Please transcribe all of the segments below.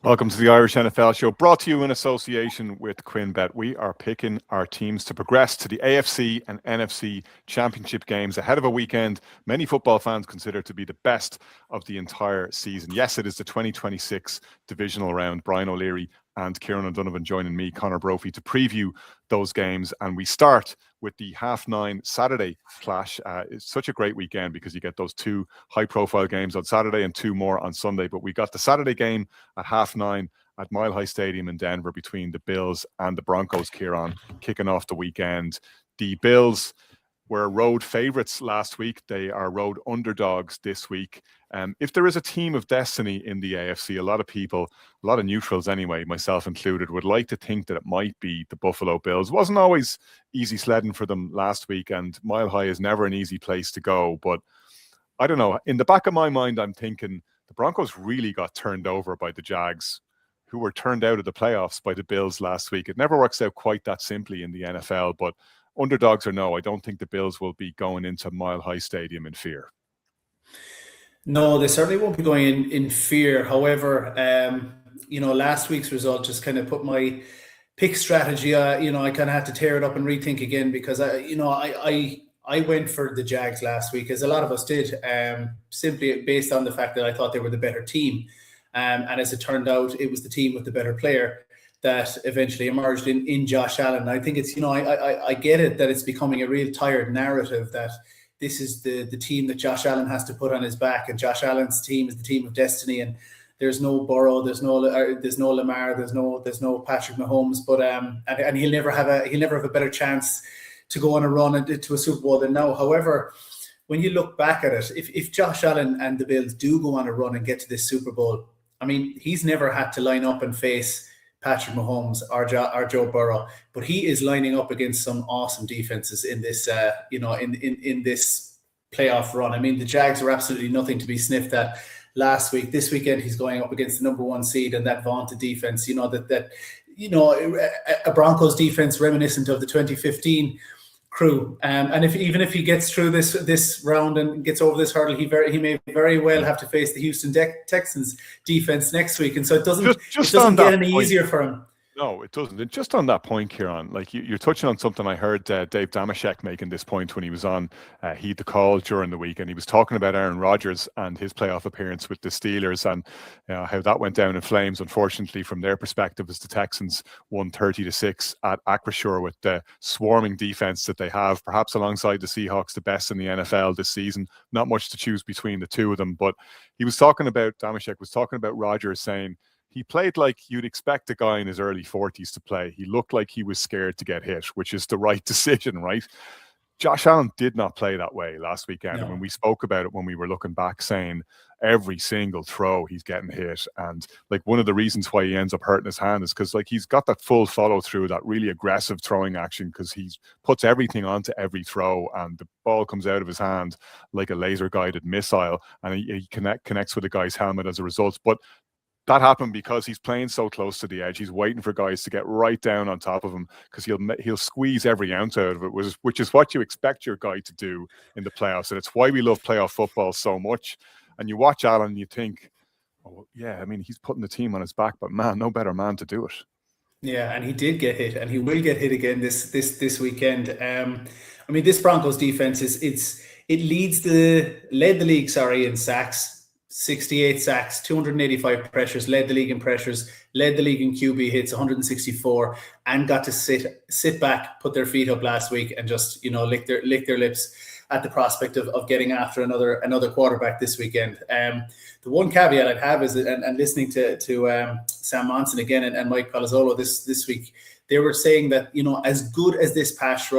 Welcome to the Irish NFL Show, brought to you in association with QuinnBet. We are picking our teams to progress to the AFC and NFC championship games ahead of a weekend many football fans consider to be the best of the entire season. Yes, it is the 2026 Divisional Round. Brian O'Leary and Kieran O'Donovan joining me, Conor Brophy, to preview those games. And we start with the 9:30 Saturday clash. It's such a great weekend because you get those two high-profile games on Saturday and two more on Sunday. But we got the Saturday game at 9:30 at Mile High Stadium in Denver between the Bills and the Broncos, Kieran, kicking off the weekend. The Bills were road favourites last week. They are road underdogs this week. If there is a team of destiny in the AFC, a lot of people, a lot of neutrals anyway, myself included, would like to think that it might be the Buffalo Bills. It wasn't always easy sledding for them last week, and Mile High is never an easy place to go. But I don't know. In the back of my mind, I'm thinking the Broncos really got turned over by the Jags, who were turned out of the playoffs by the Bills last week. It never works out quite that simply in the NFL, but underdogs or no, I don't think the Bills will be going into Mile High Stadium in fear. No, they certainly won't be going in fear. However, last week's result just kind of put my pick strategy. I kind of had to tear it up and rethink again because I went for the Jags last week, as a lot of us did, simply based on the fact that I thought they were the better team. And as it turned out, it was the team with the better player that eventually emerged in Josh Allen. I think it's, I get it that it's becoming a real tired narrative that this is the team that Josh Allen has to put on his back, and Josh Allen's team is the team of destiny, and there's no Burrow, there's no Lamar, there's no Patrick Mahomes, but and he'll never have a better chance to go on a run into a Super Bowl than now. However, when you look back at it, if Josh Allen and the Bills do go on a run and get to this Super Bowl, I mean, he's never had to line up and face Patrick Mahomes or Joe Burrow, but he is lining up against some awesome defenses in this, in this playoff run. I mean, the Jags are absolutely nothing to be sniffed at last week. This weekend, he's going up against the number one seed and that vaunted defense. A Broncos defense reminiscent of the 2015 crew. And even if he gets through this round and gets over this hurdle, he may very well have to face the Houston Texans defense next week. And so it doesn't get any easier for him. No, it doesn't. And just on that point, Kieran, like you're touching on something I heard Dave Damashek making this point when he was on Heed the Call during the week, and he was talking about Aaron Rodgers and his playoff appearance with the Steelers and how that went down in flames, unfortunately, from their perspective, as the Texans won 30-6 at Acrisure with the swarming defense that they have, perhaps alongside the Seahawks, the best in the NFL this season. Not much to choose between the two of them, but Damashek was talking about Rodgers, saying he played like you'd expect a guy in his early 40s to play. He looked like he was scared to get hit, which is the right decision, right? Josh Allen did not play that way last weekend. No. And when we spoke about it, when we were looking back, saying every single throw he's getting hit. And like one of the reasons why he ends up hurting his hand is because like he's got that full follow through, that really aggressive throwing action, because he puts everything onto every throw and the ball comes out of his hand like a laser guided missile, and he connects with the guy's helmet as a result. But that happened because he's playing so close to the edge. He's waiting for guys to get right down on top of him because he'll squeeze every ounce out of it, which is what you expect your guy to do in the playoffs. And it's why we love playoff football so much. And you watch Allen and you think, oh, yeah, I mean, he's putting the team on his back, but man, no better man to do it. Yeah, and he did get hit, and he will get hit again this weekend. I mean, this Broncos defense led the league in sacks. 68 sacks, 285 pressures, led the league in pressures, led the league in QB hits, 164, and got to sit back, put their feet up last week, and just lick their lips at the prospect of getting after another quarterback this weekend. The one caveat I'd have is that, and listening to Sam Monson again and Mike Palazzolo this week, they were saying that as good as this pass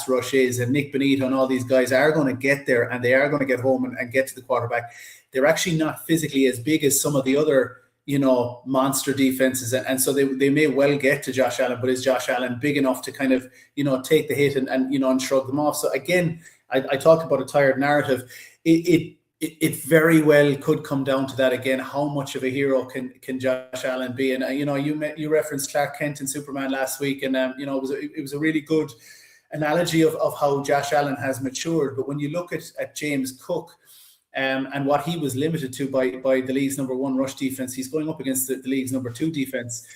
rush is, and Nick Benito and all these guys are going to get there, and they are going to get home and get to the quarterback, they're actually not physically as big as some of the other, monster defenses. And so they may well get to Josh Allen, but is Josh Allen big enough to kind of, take the hit and shrug them off? So again, I talked about a tired narrative. It very well could come down to that again. How much of a hero can Josh Allen be? And, you referenced Clark Kent and Superman last week, and, it was a really good analogy of how Josh Allen has matured. But when you look at James Cook, And what he was limited to by the league's #1 rush defense, he's going up against the league's #2 defense,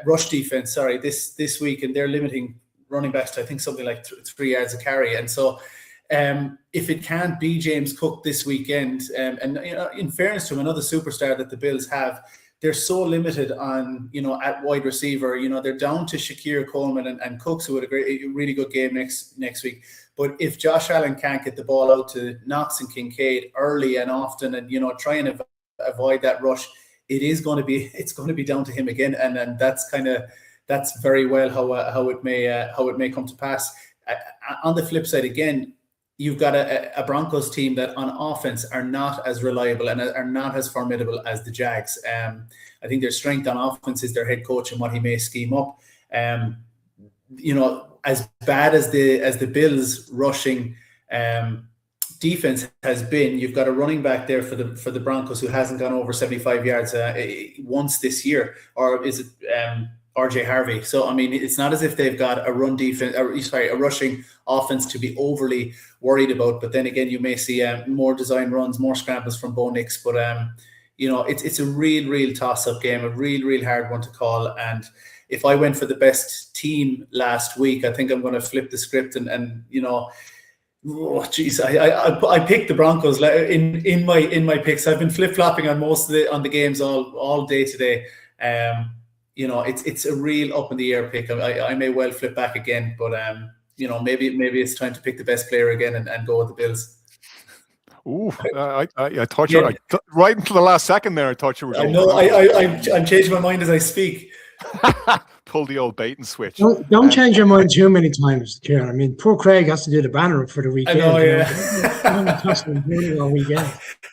rush defense. Sorry, this week, and they're limiting running backs to I think something like 3 yards a carry. And so, if it can't be James Cook this weekend, and in fairness to him, another superstar that the Bills have, they're so limited on at wide receiver. They're down to Shakir Coleman and Cooks, who had a really good game next week. But if Josh Allen can't get the ball out to Knox and Kincaid early and often, and try and avoid that rush, it's going to be down to him again. And that's very well how it may come to pass. On the flip side, again, you've got a Broncos team that on offense are not as reliable and are not as formidable as the Jags. I think their strength on offense is their head coach and what he may scheme up. As bad as the Bills rushing defense has been, you've got a running back there for the Broncos who hasn't gone over 75 yards once this year, or is it RJ Harvey? So I mean, it's not as if they've got a rushing offense to be overly worried about. But then again, you may see more design runs, more scrambles from Bo Nix. But it's a real toss-up game, a real hard one to call. And if I went for the best team last week, I think I'm going to flip the script and oh geez, I picked the Broncos in my picks. I've been flip-flopping on most of the games all day today. It's a real up in the air pick. I may well flip back again, but maybe it's time to pick the best player again and go with the Bills. Ooh, I thought you were right until the last second there. I thought you were. I'm changing my mind as I speak. Pull the old bait and switch. Don't change your mind too many times, Kieran. I mean, poor Craig has to do the banner up for the weekend. I know, yeah.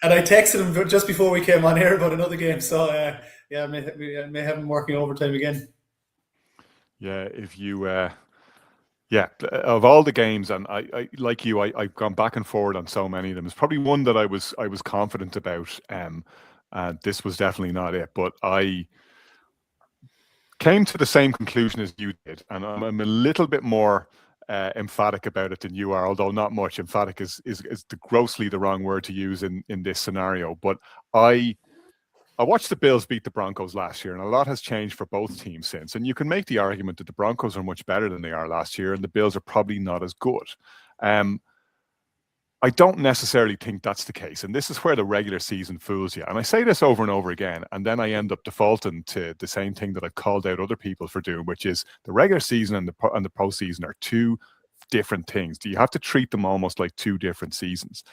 And I texted him just before we came on here about another game. So I may have him working overtime again. Yeah, if you of all the games, and I like you, I've gone back and forward on so many of them. There's probably one that I was confident about, and this was definitely not it. But I came to the same conclusion as you did, and I'm a little bit more emphatic about it than you are, although not much. Emphatic is grossly the wrong word to use in this scenario. But I watched the Bills beat the Broncos last year, and a lot has changed for both teams since. And you can make the argument that the Broncos are much better than they are last year, and the Bills are probably not as good. I don't necessarily think that's the case. And this is where the regular season fools you. And I say this over and over again, and then I end up defaulting to the same thing that I've called out other people for doing, which is the regular season and the postseason are two different things. You have to treat them almost like two different seasons.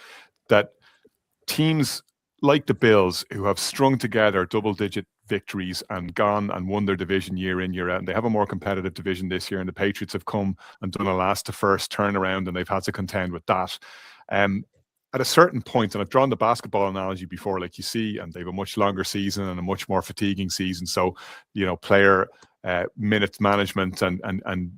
That teams like the Bills, who have strung together double-digit victories and gone and won their division year in, year out, and they have a more competitive division this year, and the Patriots have come and done a last-to-first turnaround, and they've had to contend with that. At a certain point, and I've drawn the basketball analogy before, like you see, and they have a much longer season and a much more fatiguing season. So, player minute management and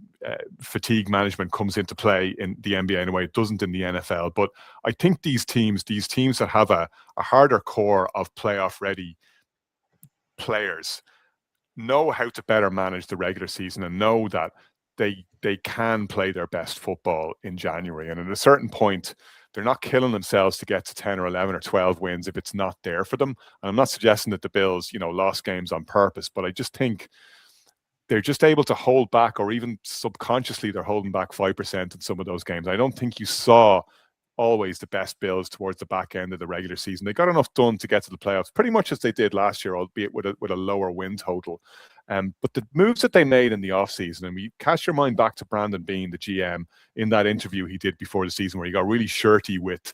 fatigue management comes into play in the NBA in a way it doesn't in the NFL. But I think these teams that have a harder core of playoff-ready players know how to better manage the regular season and know that they can play their best football in January. And at a certain point, they're not killing themselves to get to 10 or 11 or 12 wins if it's not there for them. And I'm not suggesting that the Bills, lost games on purpose, but I just think they're just able to hold back, or even subconsciously they're holding back 5% in some of those games. I don't think you saw always the best Bills towards the back end of the regular season. They got enough done to get to the playoffs, pretty much as they did last year, albeit with a lower win total. But the moves that they made in the offseason, and we cast your mind back to Brandon Beane, the GM, in that interview he did before the season where he got really shirty with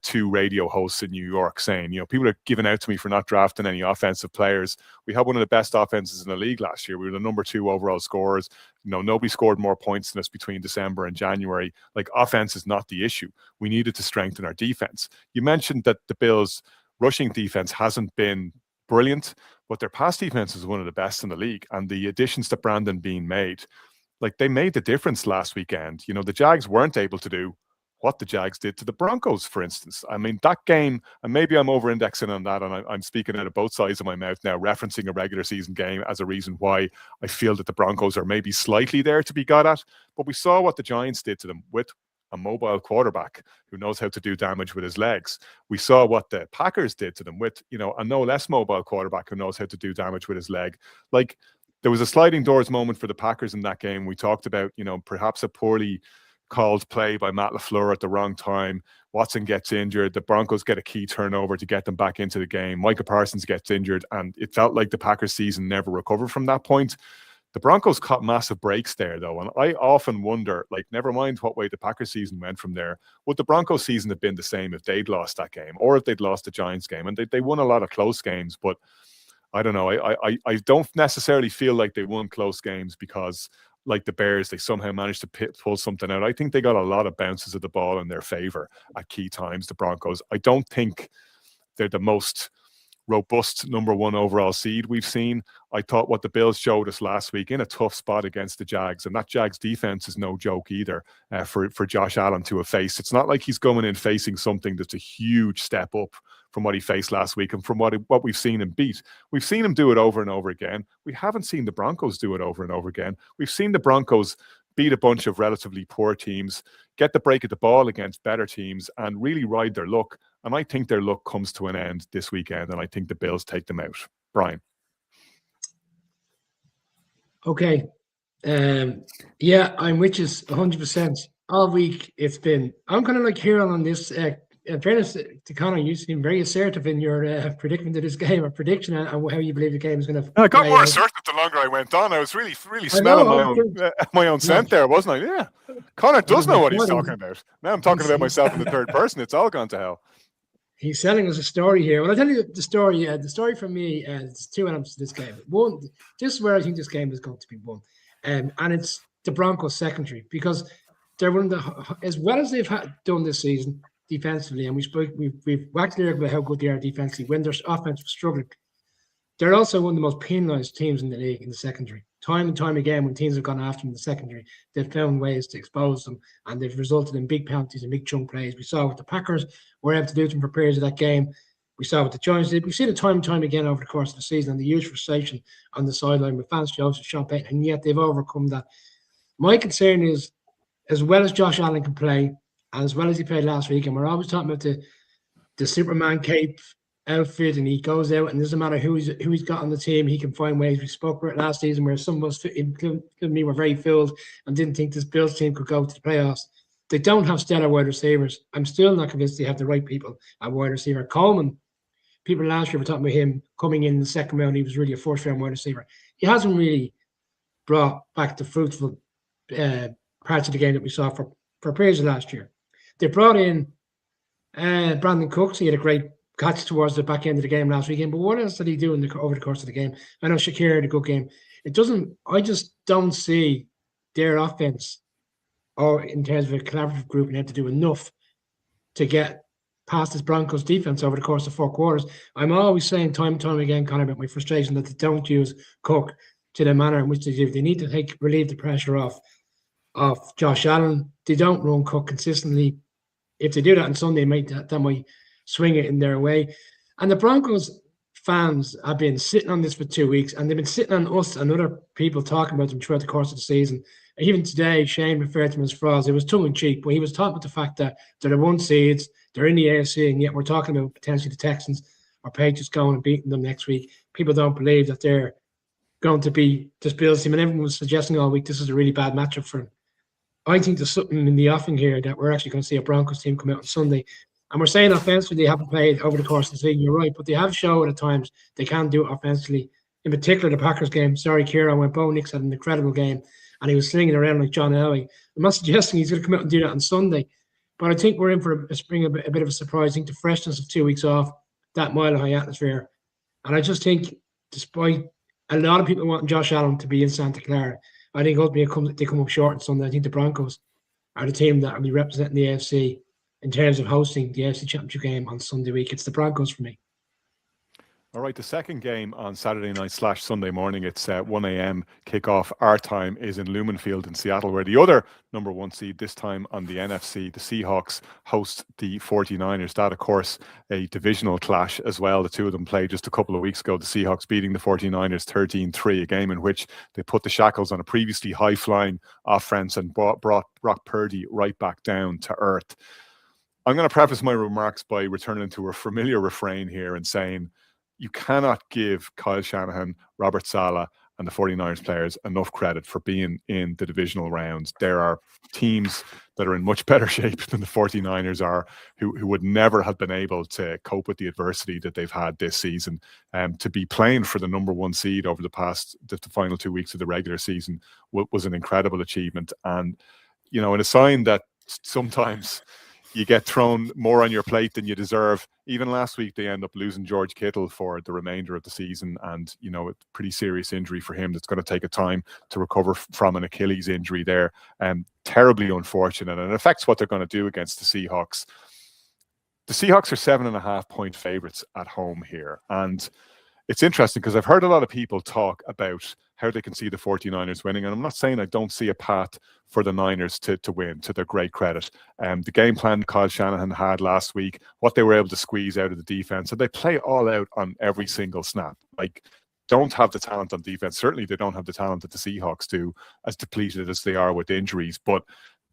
two radio hosts in New York saying, people are giving out to me for not drafting any offensive players. We had one of the best offenses in the league last year. We were the #2 overall scorers. Nobody scored more points than us between December and January. Like, offense is not the issue. We needed to strengthen our defense. You mentioned that the Bills' rushing defense hasn't been brilliant, but their pass defense is one of the best in the league. And the additions that Brandon Beane made, they made the difference last weekend. The Jags weren't able to do what the Jags did to the Broncos, for instance. I mean, that game, and maybe I'm over-indexing on that, and I'm speaking out of both sides of my mouth now, referencing a regular season game as a reason why I feel that the Broncos are maybe slightly there to be got at. But we saw what the Giants did to them with a mobile quarterback who knows how to do damage with his legs. We saw what the Packers did to them with, a no less mobile quarterback who knows how to do damage with his leg. Like, there was a sliding doors moment for the Packers in that game. We talked about, perhaps a poorly called play by Matt LaFleur at the wrong time. Watson gets injured. The Broncos get a key turnover to get them back into the game. Micah Parsons gets injured, and it felt like the Packers season never recovered from that point. The Broncos caught massive breaks there, though, and I often wonder, like, never mind what way the Packers season went from there, would the Broncos season have been the same if they'd lost that game, or if they'd lost the Giants game? And they won a lot of close games, but I don't know. I don't necessarily feel like they won close games because, like the Bears, they somehow managed to pull something out. I think they got a lot of bounces of the ball in their favor at key times, the Broncos. I don't think they're the most robust number one overall seed we've seen. I thought what the Bills showed us last week in a tough spot against the Jags, and that Jags defense is no joke either for Josh Allen to have faced. It's not like he's going in facing something that's a huge step up from what he faced last week and from what we've seen him beat. We've seen him do it over and over again. We haven't seen the Broncos do it over and over again. We've seen the Broncos beat a bunch of relatively poor teams, get the break at the ball against better teams, and really ride their luck. And I think their luck comes to an end this weekend, and I think the Bills take them out. Brian. Okay. Yeah, I'm with you 100%. All week it's been, I'm kind of like hearing on this, in fairness to Conor, you seem very assertive in your predicament of this game, or prediction and how you believe the game is going to. I got more assertive the longer I went on. I was really smelling my own scent there, wasn't I? Yeah. Conor does know what he's talking about. Now I'm talking about myself in the third person. It's all gone to hell. He's selling us a story here. Well, I'll tell you the story. The story for me, there's two elements to this game. One, this is where I think this game is going to be won. And it's the Broncos secondary, because they're one of the, as well as they've done this season defensively, and we've waxed lyric about how good they are defensively when their offense was struggling. They're also one of the most penalised teams in the league in the secondary. Time and time again, when teams have gone after them in the secondary, they've found ways to expose them, and they've resulted in big penalties and big chunk plays. We saw what the Packers were able to do to them for periods of that game. We saw what the Giants did. We've seen it time and time again over the course of the season, and the huge frustration on the sideline with Vance Joseph, Sean Payton, and yet they've overcome that. My concern is, as well as Josh Allen can play, and as well as he played last week, and we're always talking about the Superman cape outfit, and he goes out, and it doesn't matter who he's got on the team, he can find ways. We spoke about it last season where some of us, including me, were very filled and didn't think this Bills team could go to the playoffs. They don't have stellar wide receivers. I'm still not convinced they have the right people at wide receiver. Coleman, people last year were talking about him coming in the second round. He was really a first-round wide receiver. He hasn't really brought back the fruitful parts of the game that we saw for periods of last year. They brought in Brandon Cooks. He had a great catch towards the back end of the game last weekend. But what else did he do over the course of the game? I know Shakir had a good game. I just don't see their offense, or in terms of a collaborative group, and have to do enough to get past this Broncos defense over the course of 4 quarters. I'm always saying time and time again, Conor, about my frustration that they don't use Cook to the manner in which they do. They need to relieve the pressure off Josh Allen. They don't run Cook consistently. If they do that on Sunday, that might swing it in their way. And the Broncos fans have been sitting on this for 2 weeks, and they've been sitting on us and other people talking about them throughout the course of the season. Even today, Shane referred to them as frauds. It was tongue-in-cheek, but he was talking about the fact that they're the 1 seeds, they're in the AFC, and yet we're talking about potentially the Texans or Patriots going and beating them next week. People don't believe that they're going to be this Bills team, and everyone was suggesting all week this is a really bad matchup for them. I think there's something in the offing here that we're actually going to see a Broncos team come out on Sunday. And we're saying offensively they haven't played over the course of the season. You're right, but they have shown at times they can do it offensively. In particular, the Packers game. Sorry, Kieran, when Bo Nix had an incredible game and he was slinging around like John Elway. I'm not suggesting he's going to come out and do that on Sunday, but I think we're in for a spring, a bit of a surprise. I think the freshness of 2 weeks off, that mile-high atmosphere. And I just think, despite a lot of people wanting Josh Allen to be in Santa Clara, I think ultimately they come up short on Sunday. I think the Broncos are the team that will be representing the AFC in terms of hosting the AFC Championship game on Sunday week. It's the Broncos for me. All right, the second game on Saturday night / Sunday morning, it's 1 a.m. kickoff. Our time is in Lumen Field in Seattle, where the other number 1 seed, this time on the NFC, the Seahawks, host the 49ers. That, of course, a divisional clash as well. The two of them played just a couple of weeks ago. The Seahawks beating the 49ers 13-3, a game in which they put the shackles on a previously high-flying offense and brought Brock Purdy right back down to earth. I'm going to preface my remarks by returning to a familiar refrain here and saying, you cannot give Kyle Shanahan, Robert Saleh, and the 49ers players enough credit for being in the divisional rounds. There are teams that are in much better shape than the 49ers are, who would never have been able to cope with the adversity that they've had this season. To be playing for the number 1 seed over the final 2 weeks of the regular season was an incredible achievement. And, you know, in a sign that sometimes you get thrown more on your plate than you deserve. Even last week, they end up losing George Kittle for the remainder of the season. And, you know, a pretty serious injury for him that's going to take a time to recover from an Achilles injury there. Terribly unfortunate. And it affects what they're going to do against the Seahawks. The Seahawks are 7.5-point favorites at home here. And it's interesting because I've heard a lot of people talk about how they can see the 49ers winning. And I'm not saying I don't see a path for the Niners to win, to their great credit. The game plan Kyle Shanahan had last week, what they were able to squeeze out of the defense, and they play all out on every single snap. Like, don't have the talent on defense. Certainly they don't have the talent that the Seahawks do, as depleted as they are with injuries. But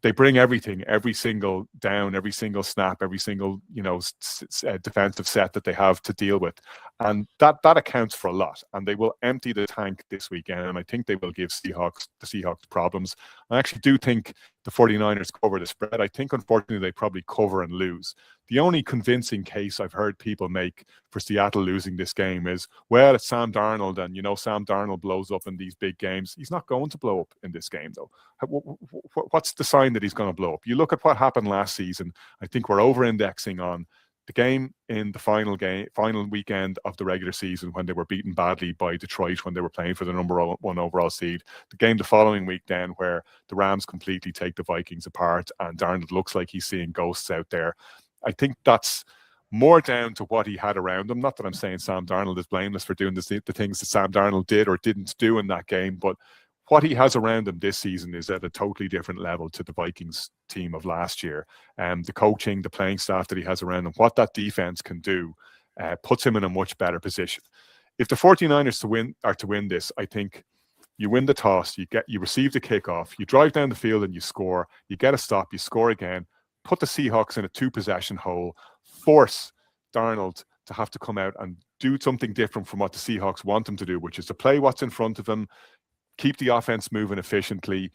they bring everything, every single down, every single snap, every single, you know, defensive set that they have to deal with. And that accounts for a lot. And they will empty the tank this weekend. And I think they will give the Seahawks problems. I actually do think the 49ers cover the spread. I think, unfortunately, they probably cover and lose. The only convincing case I've heard people make for Seattle losing this game is, well, it's Sam Darnold, and, you know, Sam Darnold blows up in these big games. He's not going to blow up in this game, though. What's the sign that he's going to blow up? You look at what happened last season. I think we're over-indexing on the game in the final weekend of the regular season when they were beaten badly by Detroit when they were playing for the number 1 overall seed. The game the following week then where the Rams completely take the Vikings apart and Darnold looks like he's seeing ghosts out there. I think that's more down to what he had around him. Not that I'm saying Sam Darnold is blameless for doing the things that Sam Darnold did or didn't do in that game, but what he has around him this season is at a totally different level to the Vikings team of last year. The coaching, the playing staff that he has around him, what that defense can do, puts him in a much better position. If the 49ers are to win this, I think you win the toss, you receive the kickoff, you drive down the field and you score, you get a stop, you score again, put the Seahawks in a 2-possession hole, force Darnold to have to come out and do something different from what the Seahawks want him to do, which is to play what's in front of him, keep the offense moving efficiently.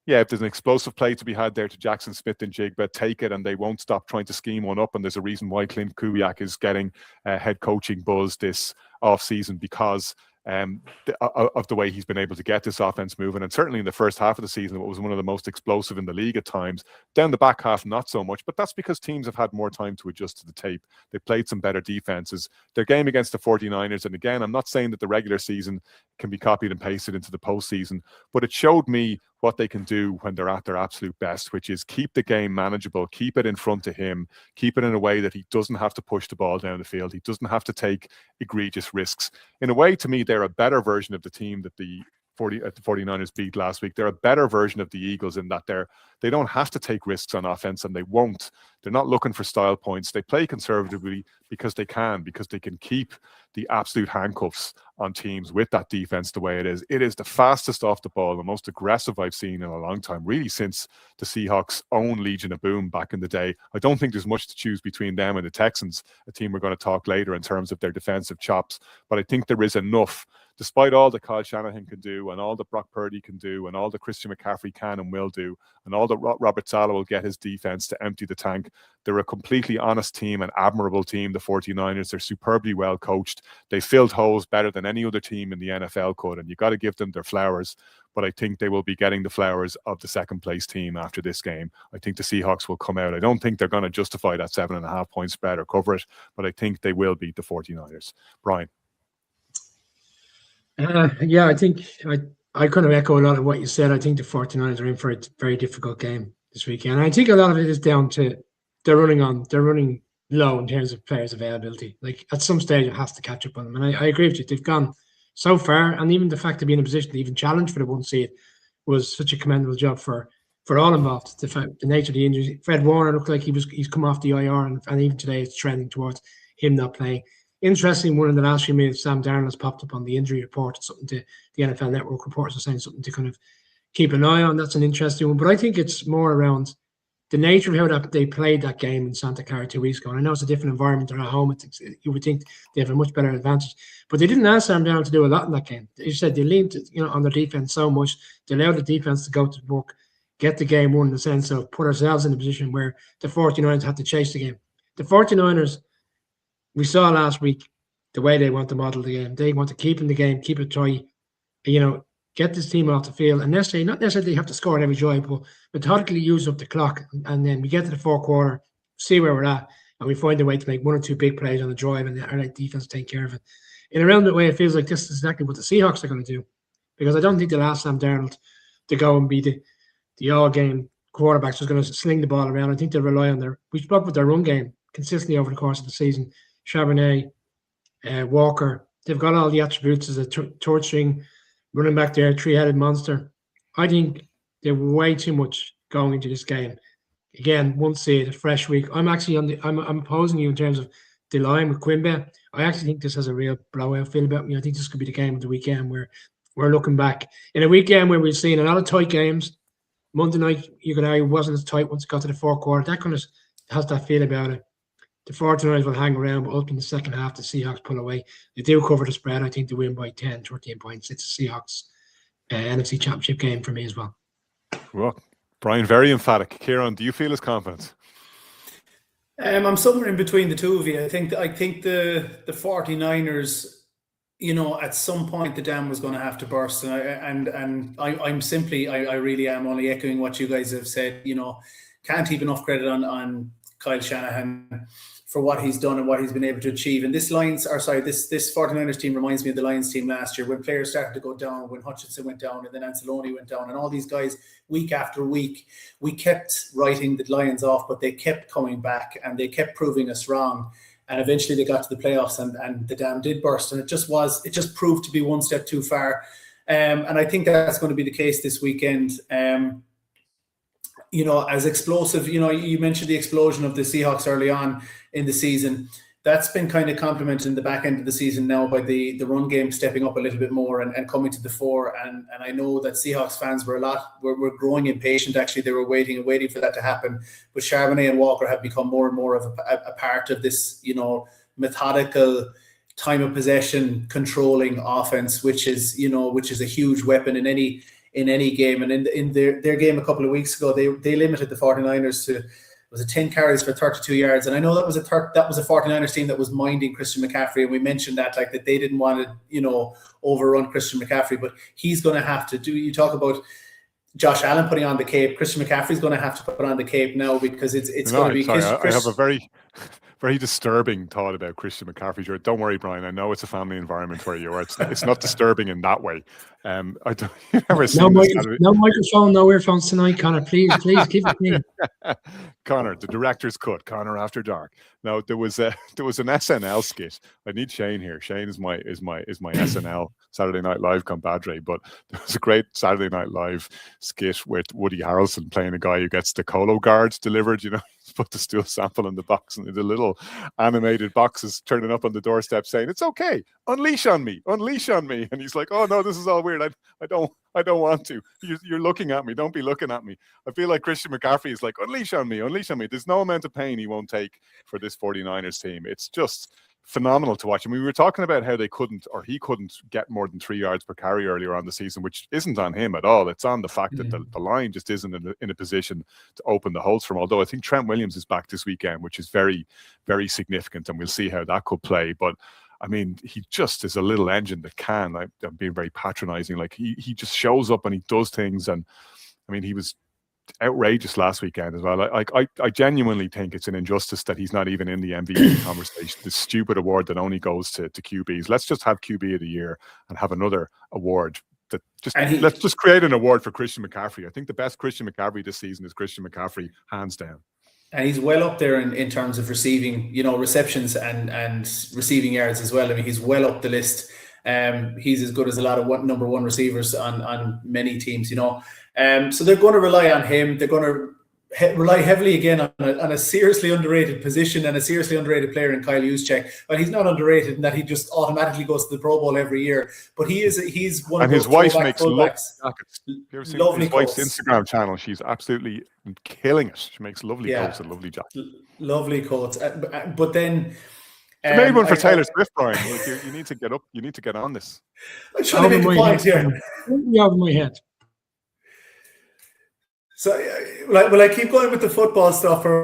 Yeah, if there's an explosive play to be had there to Jackson Smith and Jigba, take it, and they won't stop trying to scheme one up. And there's a reason why Clint Kubiak is getting head coaching buzz this offseason because of the way he's been able to get this offense moving. And certainly in the first half of the season, it was one of the most explosive in the league at times. Down the back half, not so much, but that's because teams have had more time to adjust to the tape. They played some better defenses. Their game against the 49ers, and again, I'm not saying that the regular season can be copied and pasted into the postseason, but it showed me what they can do when they're at their absolute best, which is keep the game manageable, keep it in front of him, keep it in a way that he doesn't have to push the ball down the field. He doesn't have to take egregious risks. In a way, to me, they're a better version of the team that the 49ers beat last week. They're a better version of the Eagles in that they don't have to take risks on offense, and they won't. They're not looking for style points. They play conservatively because they can keep the absolute handcuffs on teams with that defense the way it is. It is the fastest off the ball, the most aggressive I've seen in a long time, really since the Seahawks' own Legion of Boom back in the day. I don't think there's much to choose between them and the Texans, a team we're going to talk later in terms of their defensive chops, but I think there is enough, despite all that Kyle Shanahan can do and all that Brock Purdy can do and all that Christian McCaffrey can and will do and all that Robert Saleh will get his defense to empty the tank. They're a completely honest team, an admirable team, the 49ers. They're superbly well coached. They filled holes better than any other team in the NFL could, and you got to give them their flowers. But I think they will be getting the flowers of the second place team after this game. I think the Seahawks will come out. I don't think they're going to justify that 7.5 point spread or cover it, but I think they will beat the 49ers. Brian. Yeah, I think I kind of echo a lot of what you said. I think the 49ers are in for a very difficult game this weekend. I think a lot of it is down to they're running low in terms of players' availability. Like at some stage, it has to catch up on them. And I agree with you. They've gone so far, and even the fact of being in a position to even challenge for the 1 seed was such a commendable job for all involved. The nature of the injuries. Fred Warner looked like he's come off the IR, and even today it's trending towards him not playing. Interesting one in the last few minutes, Sam Darnold has popped up on the injury report. It's something to the NFL Network reports are saying, something to kind of keep an eye on. That's an interesting one. But I think it's more around the nature of how they played that game in Santa Clara 2 weeks ago. And I know it's a different environment. They're at home. You would think they have a much better advantage. But they didn't ask Sam Darnold to do a lot in that game. As you said, they leaned on their defense so much. They allowed the defense to go to work, get the game won in the sense of put ourselves in a position where the 49ers had to chase the game. The 49ers, we saw last week the way they want to model the game. They want to keep in the game, keep it tight, get this team off the field, and not necessarily have to score at every drive, but methodically use up the clock. And then we get to the fourth quarter, see where we're at, and we find a way to make 1 or 2 big plays on the drive, and our defense take care of it. In a roundabout way, it feels like this is exactly what the Seahawks are going to do, because I don't think they'll ask Sam Darnold to go and be the all-game quarterback who's going to sling the ball around. I think they'll rely on we spoke with their run game consistently over the course of the season. Charbonnet, Walker, they've got all the attributes as a third string running back there, 3-headed monster. I think they're way too much going into this game. Again, 1 seed, a fresh week. I'm actually I'm opposing you in terms of the line with Quimby. I actually think this has a real blowout feel about me. I think this could be the game of the weekend where we're looking back in a weekend where we've seen a lot of tight games. Monday night, you could argue, wasn't as tight once it got to the fourth quarter. That kind of has that feel about it. The 49ers will hang around, but up in the second half, the Seahawks pull away. They do cover the spread. I think they win by 10, 13 points. It's a Seahawks NFC Championship game for me as well. Well, Brian, very emphatic. Kieran, do you feel as confident? I'm somewhere in between the two of you. I think the 49ers, at some point the dam was going to have to burst, and I really am only echoing what you guys have said. Can't heap enough credit on Kyle Shanahan for what he's done and what he's been able to achieve. And this 49ers team reminds me of the Lions team last year, when players started to go down, when Hutchinson went down and then Anzalone went down, and all these guys, week after week, we kept writing the Lions off, but they kept coming back and they kept proving us wrong. And eventually they got to the playoffs and the dam did burst, and it just proved to be one step too far. And I think that's going to be the case this weekend. As explosive, you mentioned the explosion of the Seahawks early on in the season. That's been kind of complemented in the back end of the season now by the run game stepping up a little bit more and coming to the fore. And I know that Seahawks fans were growing impatient. Actually, they were waiting for that to happen. But Charbonnet and Walker have become more and more of a part of this, methodical time of possession controlling offense, which is a huge weapon in any game. And in their game a couple of weeks ago, they limited the 49ers to, was it 10 carries for 32 yards? And I know that was a 49ers team that was minding Christian McCaffrey, and we mentioned that they didn't want to overrun Christian McCaffrey, but he's going to have to do. You talk about Josh Allen putting on the cape. Christian McCaffrey's going to have to put on the cape now, because it's going to be. Sorry, I have a very very disturbing thought about Christian McCaffrey. Don't worry, Brian. I know it's a family environment where you are. It's not disturbing in that way. I don't. You never no microphone, no earphones tonight, Connor. Please keep it clean. Connor, the director's cut. Connor After Dark. No, there was an SNL skit. I need Shane here. Shane is my SNL Saturday Night Live compadre. But there was a great Saturday Night Live skit with Woody Harrelson playing a guy who gets the Colo guards delivered. Put the stool sample in the box, and the little animated boxes turning up on the doorstep saying, "It's okay, unleash on me," and he's like, "Oh no, this is all weird. I don't want to. You're looking at me. Don't be looking at me." I feel like Christian McCaffrey is like, unleash on me. There's no amount of pain he won't take for this 49ers team. It's just phenomenal to watch. I mean, we were talking about how he couldn't get more than 3 yards per carry earlier on the season, which isn't on him at all. It's on the fact that the line just isn't in a position to open the holes from. Although I think Trent Williams is back this weekend, which is very, very significant, and we'll see how that could play. But I mean, he just is a little engine that can. I'm being very patronizing. Like he just shows up and he does things. And I mean, he was outrageous last weekend as well. I genuinely think it's an injustice that he's not even in the MVP conversation. This stupid award that only goes to QBs. Let's just have QB of the year and have another award. Let's just create an award for Christian McCaffrey. I think the best Christian McCaffrey this season is Christian McCaffrey, hands down. And he's well up there in terms of receiving, receptions and receiving yards as well. I mean, he's well up the list. He's as good as a lot of number one receivers on many teams, So they're going to rely on him. They're going to rely heavily again on a seriously underrated position and a seriously underrated player in Kyle Juszczyk. Well, he's not underrated in that he just automatically goes to the Pro Bowl every year, but he's one of those. And his wife makes lovely jackets. Have you ever seen his wife's Instagram channel? She's absolutely killing it. She makes lovely coats and lovely jackets. Lovely coats. But then maybe one for Taylor Swift, Brian. Like you need to get up. You need to get on this. I'm trying to make a point here. Over my head. So, will I keep going with the football stuff, or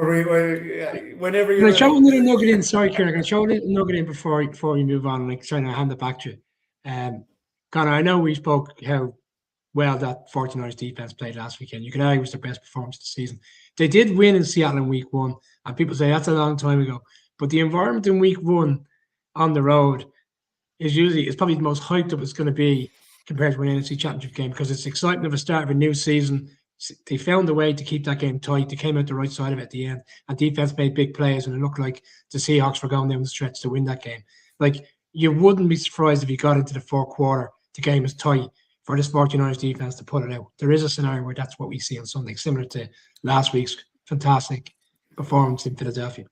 whenever you're... Can I throw another nugget in? Sorry, Kieran. Can I throw a little nugget in before we move on? Like, trying to hand it back to you. Connor, I know we spoke how well that 49ers defense played last weekend. You can argue it was their best performance of the season. They did win in Seattle in week 1, and people say that's a long time ago. But the environment in week 1 on the road is probably the most hyped up it's going to be compared to an NFC Championship game, because it's exciting of a start of a new season. They found a way to keep that game tight. They came out the right side of it at the end, and defense made big plays, and it looked like the Seahawks were going down the stretch to win that game. Like, you wouldn't be surprised if you got into the fourth quarter, the game is tight, for this 49ers defense to pull it out. There is a scenario where that's what we see on Sunday, similar to last week's fantastic performance in Philadelphia.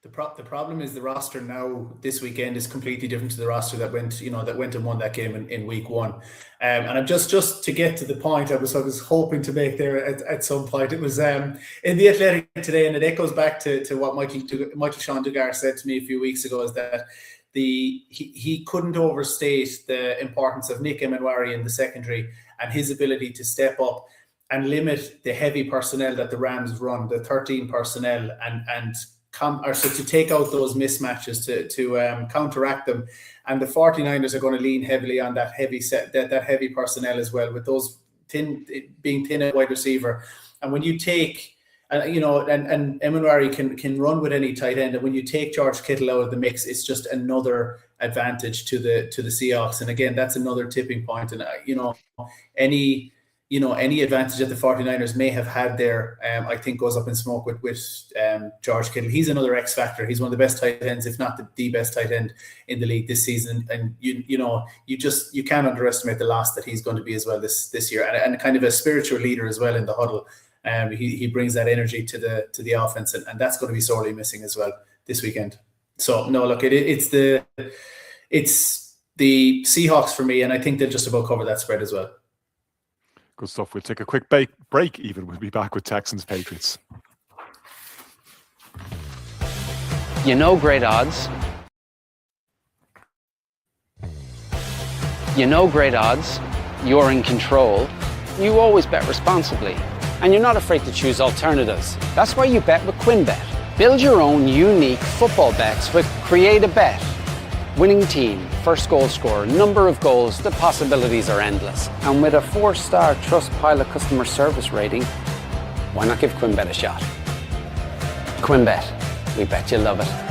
The problem is the roster now this weekend is completely different to the roster that went and won that game in week 1. And I'm just to get to the point I was hoping to make there at some point. It was in the Athletic today, and it echoes back to what Michael Sean Dugar said to me a few weeks ago, is that he couldn't overstate the importance of Nick Emenwari in the secondary and his ability to step up and limit the heavy personnel that the Rams run, the 13 personnel, so to take out those mismatches, to counteract them. And the 49ers are going to lean heavily on that heavy heavy personnel as well, with those being thin at wide receiver. And when you take, and Emenwari can run with any tight end, and when you take George Kittle out of the mix, it's just another advantage to the Seahawks. And again, that's another tipping point. And any advantage that the 49ers may have had there, I think goes up in smoke with George Kittle. He's another X factor. He's one of the best tight ends, if not the best tight end in the league this season. And you can't underestimate the loss that he's going to be as well this year, and kind of a spiritual leader as well in the huddle. He brings that energy to the offense, and that's going to be sorely missing as well this weekend. So no, look, it's the Seahawks for me, and I think they'll just about cover that spread as well. Good stuff. We'll take a quick break. Even we'll be back with Texans Patriots. Great odds. Great odds. You're in control. You always bet responsibly, and you're not afraid to choose alternatives. That's why you bet with QuinnBet. Build your own unique football bets with Create a Bet. Winning team, first goal scorer, number of goals, the possibilities are endless. And with a 4-star Trustpilot customer service rating, why not give QuinnBet a shot? QuinnBet, we bet you love it.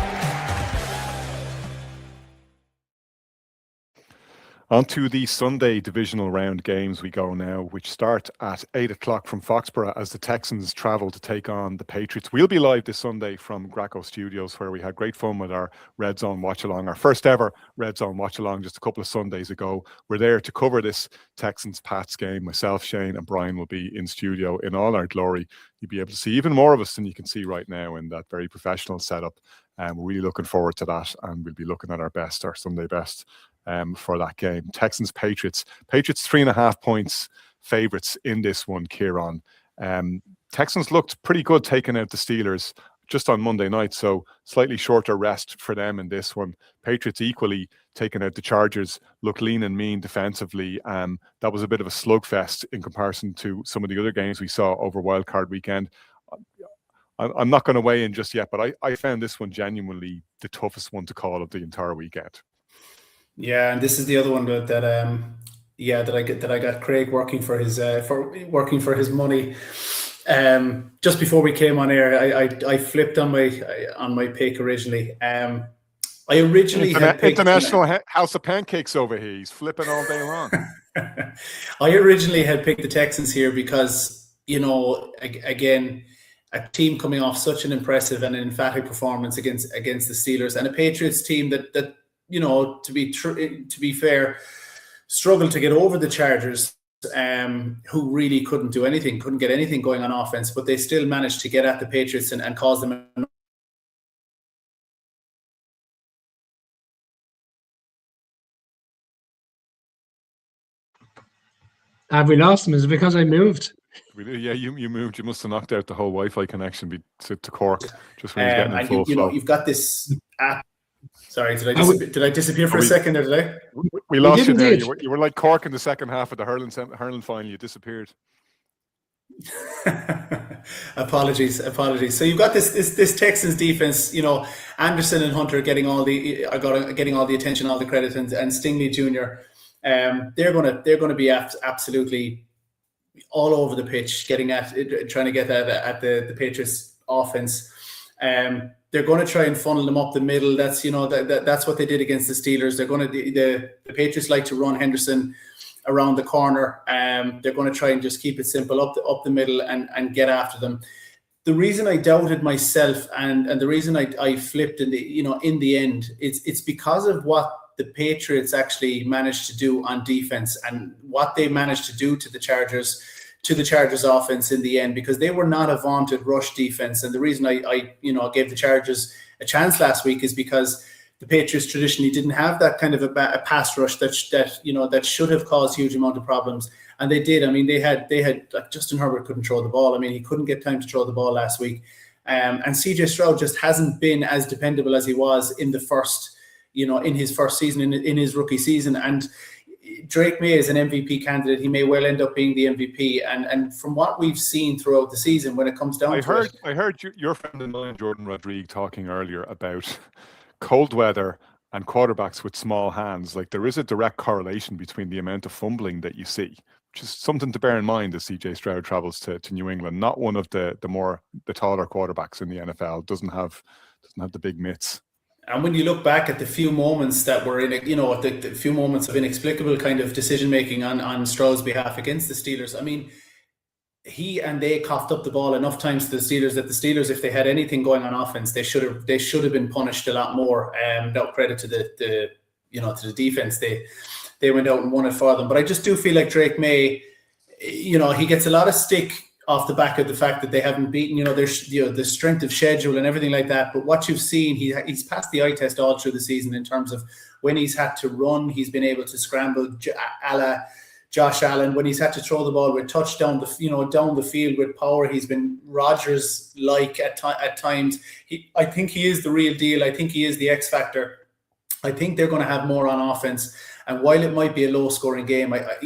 On to the Sunday divisional round games we go now, which start at 8 o'clock from Foxborough as the Texans travel to take on the Patriots. We'll be live this Sunday from Greco Studios, where we had great fun with our Red Zone watch-along, our first ever Red Zone watch-along just a couple of Sundays ago. We're there to cover this Texans-Pats game. Myself, Shane and Brian will be in studio in all our glory. You'll be able to see even more of us than you can see right now in that very professional setup. And we're really looking forward to that, and we'll be looking at our Sunday best for that game. Texans Patriots 3.5 points favorites in this one, Kieran. Texans looked pretty good taking out the Steelers just on Monday night, so slightly shorter rest for them in this one. Patriots equally taking out the Chargers, look lean and mean defensively. That was a bit of a slugfest in comparison to some of the other games we saw over wildcard weekend. I'm not going to weigh in just yet, but I found this one genuinely the toughest one to call of the entire weekend. Yeah, and this is the other one that I got Craig working for his money. Just before we came on air, I flipped on my pick originally. I originally had picked International House of Pancakes over here. He's flipping all day long. I originally had picked the Texans here because, again, a team coming off such an impressive and an emphatic performance against the Steelers, and a Patriots team that you know, to be fair, struggled to get over the Chargers, who really couldn't do anything, couldn't get anything going on offense, but they still managed to get at the Patriots and cause them. Have we lost him? Is it because I moved? Yeah, you moved. You must have knocked out the whole Wi-Fi connection to Cork just when he was getting in full flow. You've got this app. Sorry, did I disappear for a second there today? We lost you there. You were like Cork in the second half of the hurling final. You disappeared. Apologies. So you've got this Texans defense. You know, Anderson and Hunter getting all the attention, all the credit, and Stingley Jr. They're gonna be absolutely all over the pitch, trying to get at the Patriots offense. They're going to try and funnel them up the middle. That's that's what they did against the Steelers. They're going to the Patriots like to run Henderson around the corner. They're going to try and just keep it simple up the middle and get after them. The reason I doubted myself and the reason I flipped in the end, it's because of what the Patriots actually managed to do on defense and what they managed to do to the Chargers offense in the end, because they were not a vaunted rush defense. And the reason I gave the Chargers a chance last week is because the Patriots traditionally didn't have that kind of a pass rush that should have caused huge amount of problems. And they did. I mean, they had like Justin Herbert couldn't throw the ball. I mean, he couldn't get time to throw the ball last week. And CJ Stroud just hasn't been as dependable as he was in the first, in his first season, in his rookie season. And Drake May is an MVP candidate. He may well end up being the MVP. And from what we've seen throughout the season, when it comes down I heard your friend and mine, Jordan Rodrigue, talking earlier about cold weather and quarterbacks with small hands. Like, there is a direct correlation between the amount of fumbling that you see, which is something to bear in mind as CJ Stroud travels to New England. Not one of the taller quarterbacks in the NFL doesn't have the big mitts. And when you look back at the few moments that were in it, the few moments of inexplicable kind of decision making on Stroud's behalf against the Steelers, I mean, they coughed up the ball enough times to the Steelers that the Steelers, if they had anything going on offense, they should have been punished a lot more. No credit to the defense. They went out and won it for them. But I just do feel like Drake May, he gets a lot of stick off the back of the fact that they haven't beaten, the strength of schedule and everything like that. But what you've seen, he's passed the eye test all through the season in terms of when he's had to run, he's been able to scramble a la Josh Allen. When he's had to throw the ball with touch down the field with power, he's been Rodgers-like at times. I think he is the real deal. I think he is the X factor. I think they're going to have more on offense. And while it might be a low-scoring game, I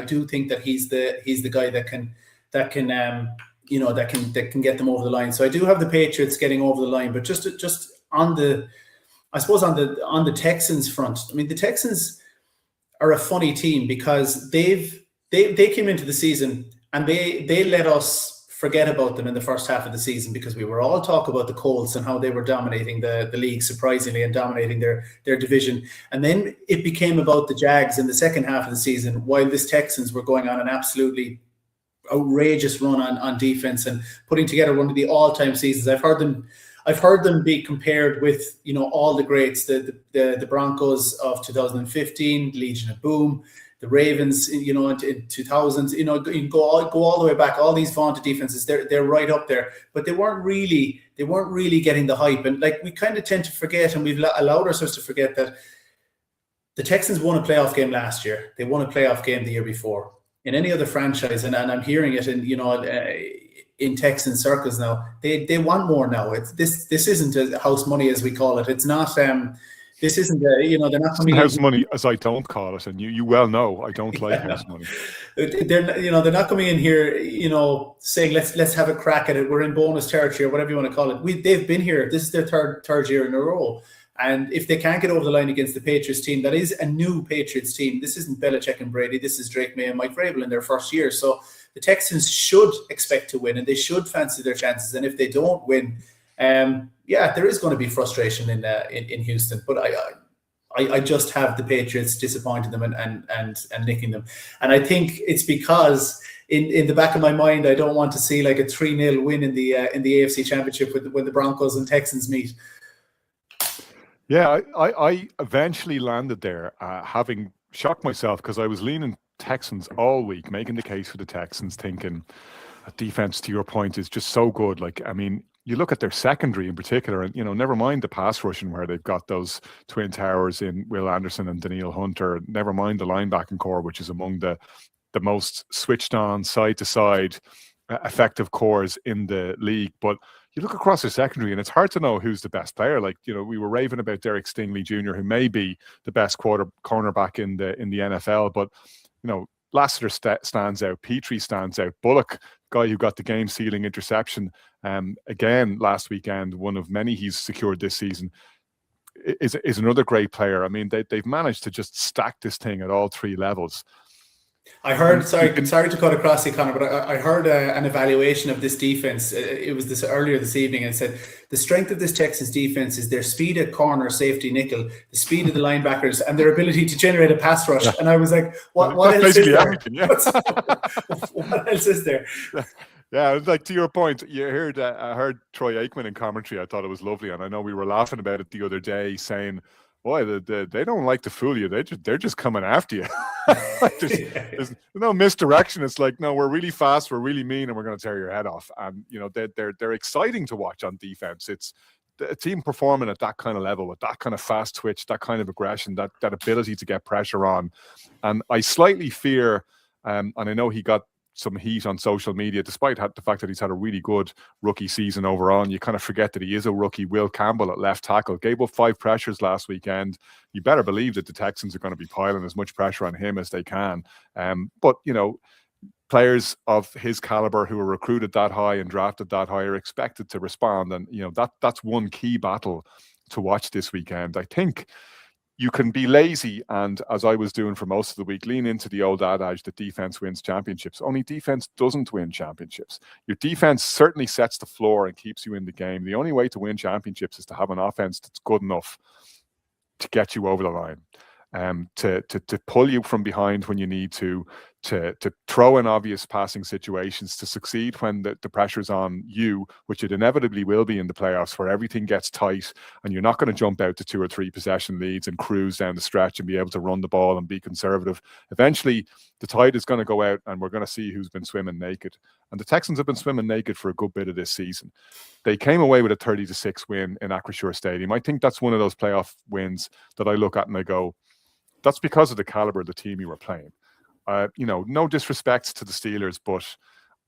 do think that he's the guy that can get them over the line. So I do have the Patriots getting over the line, but just on the Texans front, I mean, the Texans are a funny team because they came into the season and they let us forget about them in the first half of the season because we were all talking about the Colts and how they were dominating the league surprisingly and dominating their division. And then it became about the Jags in the second half of the season, while this Texans were going on an absolutely outrageous run on defense and putting together one of the all-time seasons. I've heard them be compared with all the greats, the Broncos of 2015, Legion of Boom, the Ravens in 2000s. You can go all the way back. All these vaunted defenses, they're right up there, but they weren't really getting the hype. And like, we kind of tend to forget, and we've allowed ourselves to forget, that the Texans won a playoff game last year. They won a playoff game the year before. In any other franchise, and I'm hearing it in Texan circles now, they want more now. This isn't a house money as we call it. It's not. This isn't they're not coming house money as I don't call it, and you well know I don't like house money. They're not coming in here saying let's have a crack at it. We're in bonus territory or whatever you want to call it. They've been here. This is their third year in a row. And if they can't get over the line against the Patriots team, that is a new Patriots team. This isn't Belichick and Brady. This is Drake May and Mike Vrabel in their first year. So the Texans should expect to win, and they should fancy their chances. And if they don't win, there is going to be frustration in Houston. But I just have the Patriots disappointing them and nicking them. And I think it's because in the back of my mind, I don't want to see like a 3-0 win in the AFC Championship when the Broncos and Texans meet. Yeah, I eventually landed there, having shocked myself because I was leaning Texans all week, making the case for the Texans, thinking a defense, to your point, is just so good. Like, I mean, you look at their secondary in particular, and never mind the pass rushing where they've got those twin towers in Will Anderson and Daniil Hunter. Never mind the linebacking core, which is among the most switched on side to side effective cores in the league. But you look across their secondary, and it's hard to know who's the best player. Like, we were raving about Derek Stingley Jr., who may be the best cornerback in the NFL, but Lassiter stands out. Petrie stands out. Bullock, guy who got the game-sealing interception again last weekend, one of many he's secured this season, is another great player. I mean, they've managed to just stack this thing at all three levels. I heard, sorry to cut across you, Conor, but I heard an evaluation of this defense. It was earlier this evening, and it said the strength of this Texans defense is their speed at corner, safety, nickel, the speed of the linebackers, and their ability to generate a pass rush. Yeah. And I was like, what else is there? Yeah. What else is there? Yeah, like, to your point, I heard Troy Aikman in commentary. I thought it was lovely, and I know we were laughing about it the other day, saying, boy, they don't like to fool you. They're just coming after you. There's no misdirection. It's like, no, we're really fast, we're really mean, and we're going to tear your head off. And they're exciting to watch on defense. It's a team performing at that kind of level with that kind of fast twitch, that kind of aggression, that ability to get pressure on. And I slightly fear, and I know he got some heat on social media, despite the fact that he's had a really good rookie season overall. And you kind of forget that he is a rookie. Will Campbell at left tackle gave up 5 pressures last weekend. You better believe that the Texans are going to be piling as much pressure on him as they can. But players of his caliber who are recruited that high and drafted that high are expected to respond. And that's one key battle to watch this weekend. I think you can be lazy and, as I was doing for most of the week, lean into the old adage that defense wins championships. Only defense doesn't win championships. Your defense certainly sets the floor and keeps you in the game. The only way to win championships is to have an offense that's good enough to get you over the line, to pull you from behind when you need to throw in obvious passing situations, to succeed when the pressure's on you, which it inevitably will be in the playoffs, where everything gets tight and you're not going to jump out to 2 or 3 possession leads and cruise down the stretch and be able to run the ball and be conservative. Eventually, the tide is going to go out and we're going to see who's been swimming naked. And the Texans have been swimming naked for a good bit of this season. They came away with a 30-6 win in Acrisure Stadium. I think that's one of those playoff wins that I look at and I go, that's because of the caliber of the team you were playing. No disrespect to the Steelers, but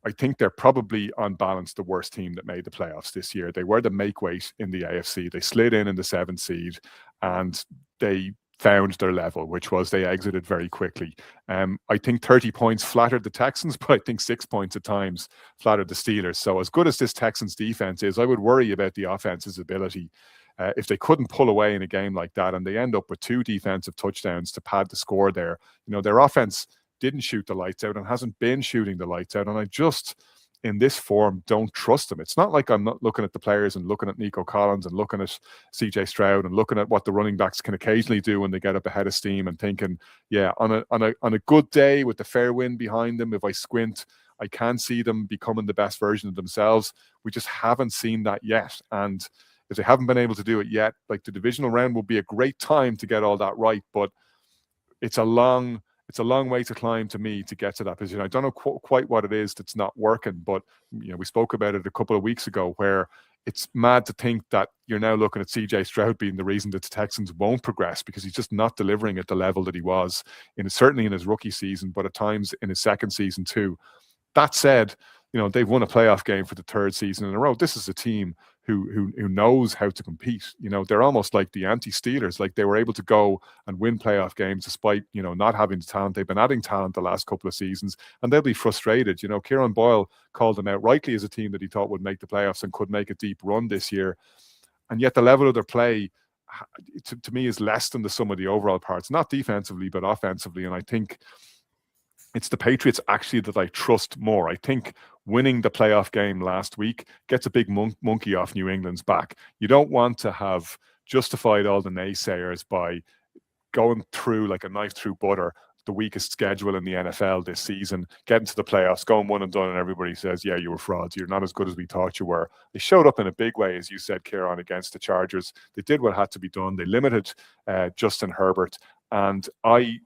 I think they're probably on balance the worst team that made the playoffs this year. They were the make weight in the AFC. They slid in the 7th seed and they found their level, which was they exited very quickly. I think 30 points flattered the Texans, but I think 6 points at times flattered the Steelers. So as good as this Texans defense is, I would worry about the offense's ability. If they couldn't pull away in a game like that and they end up with 2 defensive touchdowns to pad the score there, their offense didn't shoot the lights out and hasn't been shooting the lights out. And I just, in this form, don't trust them. It's not like I'm not looking at the players and looking at Nico Collins and looking at CJ Stroud and looking at what the running backs can occasionally do when they get up ahead of steam and thinking, yeah, on a good day with the fair wind behind them, if I squint, I can see them becoming the best version of themselves. We just haven't seen that yet. And if they haven't been able to do it yet, like, the divisional round will be a great time to get all that right, but it's a long way to climb to me to get to that position. I don't know quite what it is that's not working, but we spoke about it a couple of weeks ago, where it's mad to think that you're now looking at CJ Stroud being the reason that the Texans won't progress, because he's just not delivering at the level that he was certainly in his rookie season, but at times in his second season too. That said, they've won a playoff game for the 3rd season in a row. This is a team who knows how to compete. They're almost like the anti-Steelers. Like, they were able to go and win playoff games despite, not having the talent. They've been adding talent the last couple of seasons, and they'll be frustrated. Kieran Boyle called them out rightly as a team that he thought would make the playoffs and could make a deep run this year. And yet the level of their play, to me, is less than the sum of the overall parts, not defensively, but offensively. And I think it's the Patriots actually that I trust more. I think winning the playoff game last week gets a big monkey off New England's back. You don't want to have justified all the naysayers by going through like a knife through butter the weakest schedule in the NFL this season, getting to the playoffs, going one and done, and everybody says, yeah, you were frauds. You're not as good as we thought you were. They showed up in a big way, as you said, Kieran, against the Chargers. They did what had to be done. They limited Justin Herbert. And I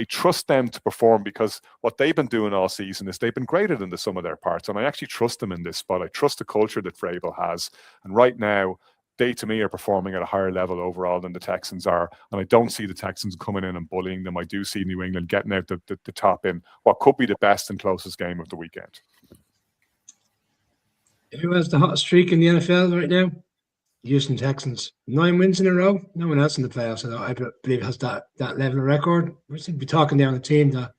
trust them to perform, because what they've been doing all season is they've been graded into some of their parts. And I actually trust them in this spot. I trust the culture that Vrabel has. And right now, they, to me, are performing at a higher level overall than the Texans are. And I don't see the Texans coming in and bullying them. I do see New England getting out the top in what could be the best and closest game of the weekend. Who has the hottest streak in the NFL right now? Houston Texans. 9 wins in a row. No one else in the playoffs, I believe, has that level of record. We seem to be talking down a team that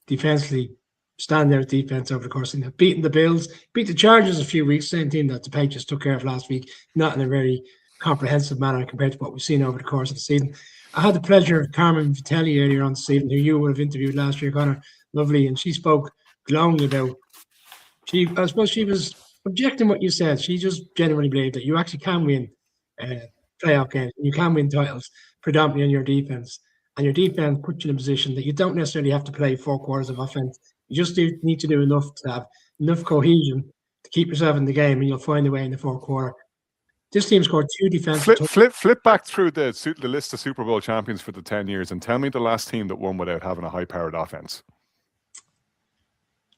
defensively stand there defense over the course of beating the Bills, beat the Chargers a few weeks, same team that the Patriots took care of last week, not in a very comprehensive manner compared to what we've seen over the course of the season. I had the pleasure of Carmen Vitelli earlier on the season, who you would have interviewed last year, Connor. Lovely, and she spoke glowingly about. I suppose she was objecting what you said. She just genuinely believed that you actually can win playoff games. You can win titles predominantly on your defense. And your defense puts you in a position that you don't necessarily have to play 4 quarters of offense. You just need to do enough to have enough cohesion to keep yourself in the game, and you'll find a way in the 4th quarter. This team scored 2 defensive. Flip back through the list of Super Bowl champions for the 10 years and tell me the last team that won without having a high-powered offense.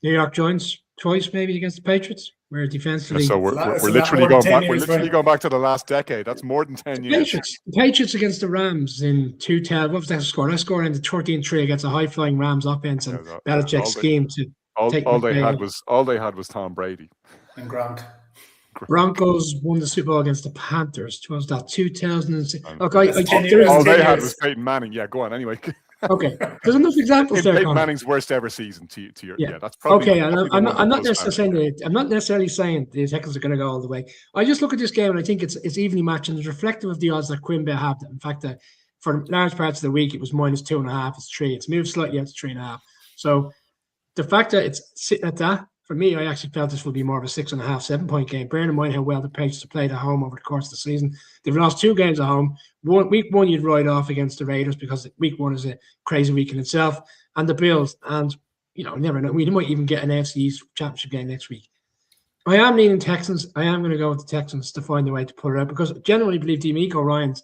New York Giants twice, maybe, against the Patriots. We're defensively. So we're literally going back. We're literally going back to the last decade. That's more than 10 years. The Patriots against the Rams in 2010. What was that score? I scored in the 13-3 against a high-flying Rams offense and Belichick's scheme to take. All they had was Tom Brady and Gronk. Broncos won the Super Bowl against the Panthers. Was that 2006? Okay, all they had was Peyton Manning. Yeah, go on. Anyway. Okay, there's enough examples there. Peyton Manning's worst ever season. To your, that's probably okay. I'm not necessarily saying the Texans are going to go all the way. I just look at this game and I think it's evenly matched, and it's reflective of the odds that Quinn Bet have. In fact, for large parts of the week, it was -2.5. It's 3. It's moved slightly out to 3.5. So the fact that it's sitting at that, for me, I actually felt this will be more of a 6.5, 7-point game. Bearing in mind how well the Patriots have played at home over the course of the season. They've lost 2 games at home. Week 1 you'd write off against the Raiders because week 1 is a crazy week in itself. And the Bills, and never know. We might even get an AFC East championship game next week. I am leaning Texans. I am going to go with the Texans to find a way to pull it out, because I generally believe D'Amico Ryans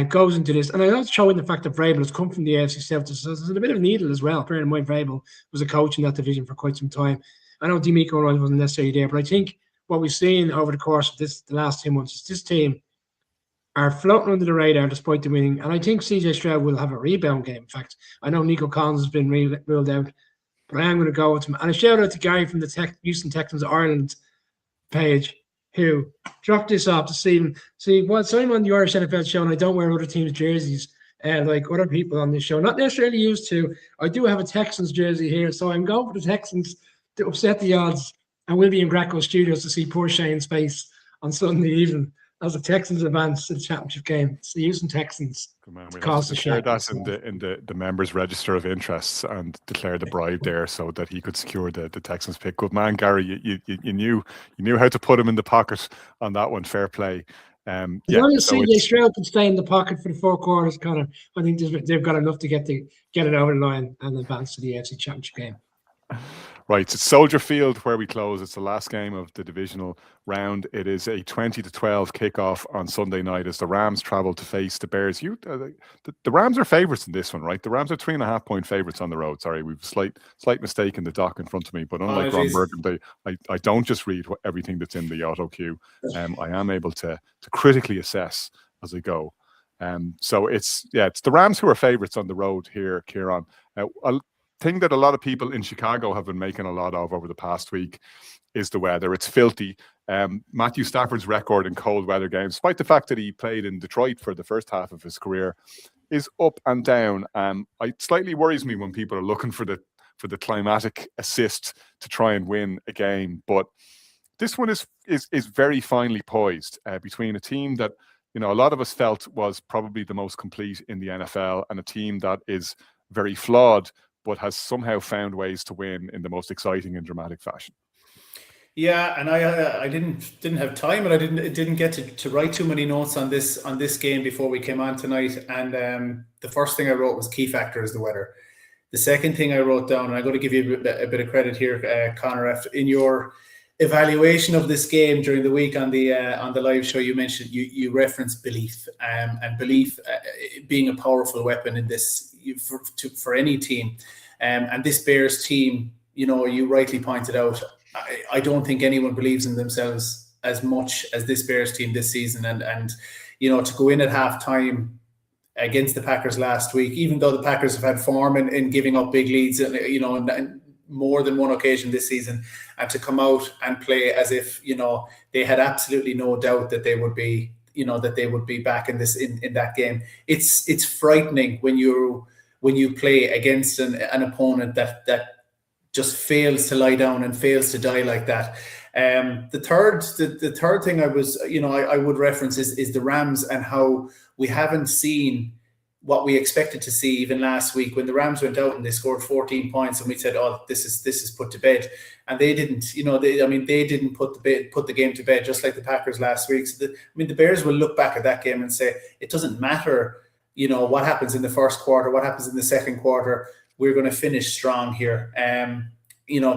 goes into this. And I also show in the fact that Vrabel has come from the AFC South. So there's a bit of a needle as well. Bearing in mind Vrabel was a coach in that division for quite some time. I know D'Amico Ryans wasn't necessarily there, but I think what we've seen over the course of the last 2 months is this team are floating under the radar despite the winning. And I think CJ Stroud will have a rebound game. In fact, I know Nico Collins has been ruled out, but I am going to go with him. And a shout out to Gary from the Houston Texans Ireland page, who dropped this off to Stephen. See, so I'm on the Irish NFL show and I don't wear other teams' jerseys like other people on this show. Not necessarily used to. I do have a Texans jersey here, so I'm going for the Texans to upset the odds, and we'll be in Greco Studios to see poor Shane's face on Sunday evening as the Texans advance to the championship game. It's the Houston Texans. Good man. We'll have to declare that in the members' register of interests and declare the bribe there so that he could secure the Texans pick. Good man, Gary. You knew how to put him in the pocket on that one. Fair play. As long as CJ Stroud can stay in the pocket for the 4 quarters, Connor, I think they've got enough to get it over the line and advance to the AFC Championship game. Right, it's Soldier Field where we close. It's the last game of the divisional round. It is a 20-12 kickoff on Sunday night as the Rams travel to face the Bears. The Rams are favourites in this one, right? The Rams are 3.5-point favourites on the road. Sorry, we've a slight mistake in the doc in front of me, but unlike Ron Burgundy, I don't just read everything that's in the auto cue. I am able to critically assess as I go. So it's the Rams who are favourites on the road here, Kieran. Thing that a lot of people in Chicago have been making a lot of over the past week is the weather. It's filthy. Matthew Stafford's record in cold weather games, despite the fact that he played in Detroit for the first half of his career, is up and down. It slightly worries me when people are looking for the climatic assist to try and win a game. But this one is very finely poised between a team that a lot of us felt was probably the most complete in the NFL and a team that is very flawed, but has somehow found ways to win in the most exciting and dramatic fashion. Yeah, and I didn't have time, and I didn't get to write too many notes on this game before we came on tonight. And the first thing I wrote was key factor is the weather. The second thing I wrote down, and I'm going to give you a bit of credit here, Conor, in your evaluation of this game during the week on the live show, you mentioned you referenced belief, and belief being a powerful weapon in this for any team, and this Bears team, you rightly pointed out, I don't think anyone believes in themselves as much as this Bears team this season, and to go in at halftime against the Packers last week, even though the Packers have had form in giving up big leads, and more than one occasion this season, and to come out and play as if they had absolutely no doubt that they would be back in that game. It's frightening when you play against an opponent that just fails to lie down and fails to die like that. The third thing I would reference is the Rams, and how we haven't seen what we expected to see even last week when the Rams went out and they scored 14 points, and we said, "Oh, this is put to bed," and they didn't. They didn't put the game to bed, just like the Packers last week. So the Bears will look back at that game and say, it doesn't matter, what happens in the first quarter, what happens in the second quarter. We're going to finish strong here.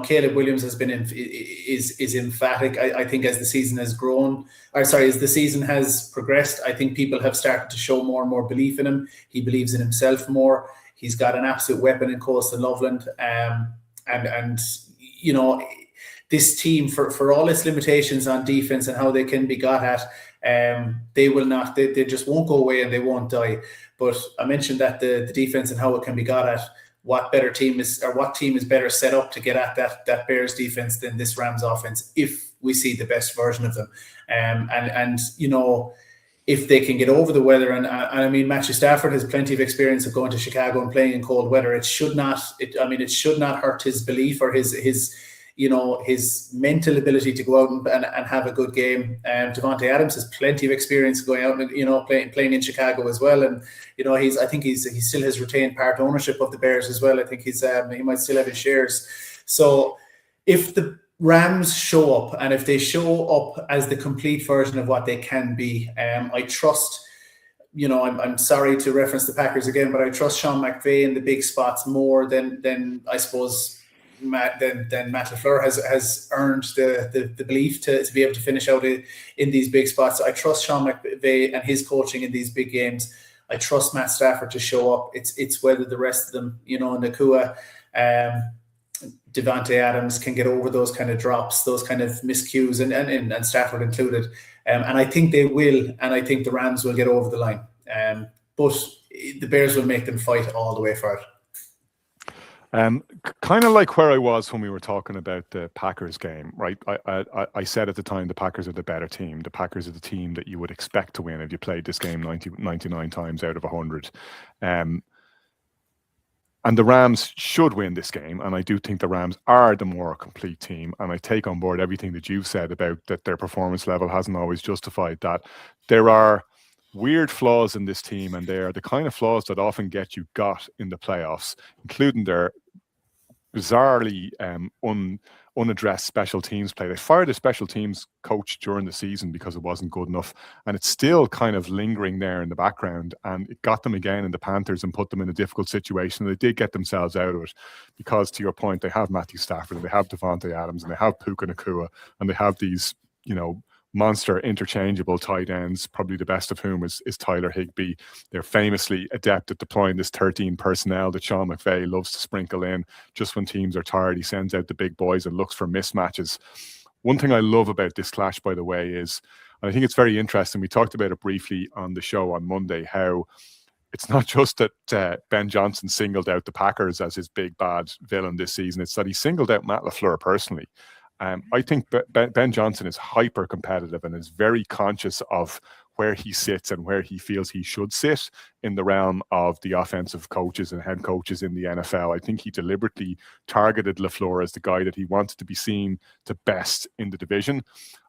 Caleb Williams has been is emphatic. I think as the season has as the season has progressed, I think people have started to show more and more belief in him. He believes in himself more. He's got an absolute weapon in Coastal Loveland, and this team, for all its limitations on defense and how they can be got at, they will not. They just won't go away and they won't die. But I mentioned that the defense and how it can be got at. What team is better set up to get at that Bears defense than this Rams offense, if we see the best version of them, and if they can get over the weather, and Matthew Stafford has plenty of experience of going to Chicago and playing in cold weather. It should not hurt his belief or his mental ability to go out and have a good game. Davante Adams has plenty of experience going out and playing in Chicago as well, and I think he still has retained part ownership of the Bears as well. I think he might still have his shares. So if the Rams show up, and if they show up as the complete version of what they can be, I trust. I'm sorry to reference the Packers again, but I trust Sean McVay in the big spots more than I suppose Matt LaFleur has earned the belief to be able to finish out in these big spots. I trust Sean McVay and his coaching in these big games. I trust Matt Stafford to show up. It's whether the rest of them, Nakua, Davante Adams can get over those kind of drops, those kind of miscues, and Stafford included. And I think they will, and I think the Rams will get over the line. But the Bears will make them fight all the way for it. Kind of like where I was when we were talking about the Packers game, right? I said at the time the Packers are the better team. The Packers are the team that you would expect to win if you played this game 99 times out of 100. And the Rams should win this game, and I do think the Rams are the more complete team. And I take on board everything that you've said about that their performance level hasn't always justified that. There are weird flaws in this team, and they are the kind of flaws that often get you got in the playoffs, including their bizarrely unaddressed special teams play. They fired a special teams coach during the season because it wasn't good enough, and it's still kind of lingering there in the background, and it got them again in the Panthers and put them in a difficult situation. They did get themselves out of it because, to your point, they have Matthew Stafford, and they have Davante Adams, and they have Puka Nacua, and they have these monster interchangeable tight ends, probably the best of whom is Tyler Higbee. They're famously adept at deploying this 13 personnel that Sean McVay loves to sprinkle in. Just when teams are tired, he sends out the big boys and looks for mismatches. One thing I love about this clash, by the way, is, and I think it's very interesting, we talked about it briefly on the show on Monday, how it's not just that Ben Johnson singled out the Packers as his big bad villain this season, it's that he singled out Matt LaFleur personally. I think Ben Johnson is hyper competitive and is very conscious of where he sits and where he feels he should sit in the realm of the offensive coaches and head coaches in the NFL. I think he deliberately targeted LaFleur as the guy that he wanted to be seen to best in the division.